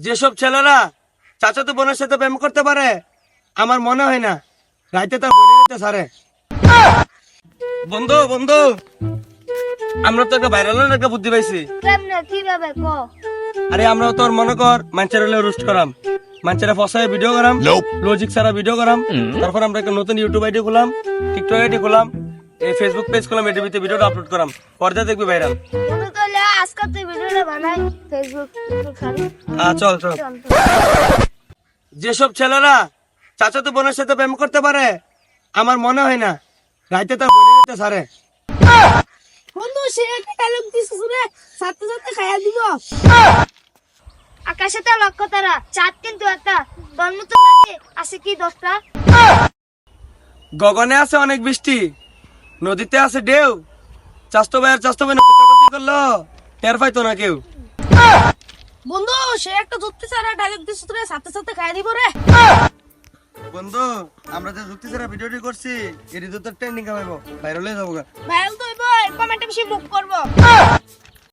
যেসব ছেলেরা চাচাতো বোনের সাথে প্রেম করতে পারে আমার মনে হয় না রাইতে তার বোনের সারে। বন্ধু বন্ধু আমরা তো একটা ভাইরালের একটা বুদ্ধি পাইছি। কেমনে কিভাবে ক? আরে আমরাও তোর মনে কর মানুষের হলে রোস্ট করাম, মানুষের ফসায় ভিডিও করাম, লজিক ছাড়া ভিডিও করাম। তারপর আমরা একটা নতুন ইউটিউব আইডি খুলাম, টিকটক আইডি খুলাম, এই ফেসবুক পেজ খুলাম, এটিভিতে ভিডিওটা আপলোড করাম, পর্দা দেখবি ভাইরাল। বন্ধু তাহলে আজকে তুই ভিডিওটা বানাই ফেসবুক ছাড়ি। চল চল। যেসব ছেলেরা চাচাতো বোনের সাথে প্রেম করতে পারে আমার মনে হয় না রাইতে তার বোনের সারে। বন্ধু সে একটা ডায়লগ দিছিস রে, সাথে সাথে খাইয়া দিব। আকাশেতে লক্ষ্য তারা, চাঁদ কিন্তু একটা, জন্ম তো লাগে আছে কি 10টা। গগনে আছে অনেক বৃষ্টি, নদীতে আছে ঢেউ, চাস্তো ভাই আর চাস্তো ভাই নদী করলো টের পাইতো না কেউ। বন্ধু সে একটা যুক্তি ছাড়া ডায়লগ দিছিস রে, সাথে সাথে খাইয়া দিব রে। বন্ধু আমরা যে যুক্তি ছাড়া ভিডিওটি করছি এটি তো ট্রেন্ডিং কামাইবো, ভাইরাল হয়ে যাবো। ভাইরাল তো হইব, কমেন্টে বেশি মুখ করব।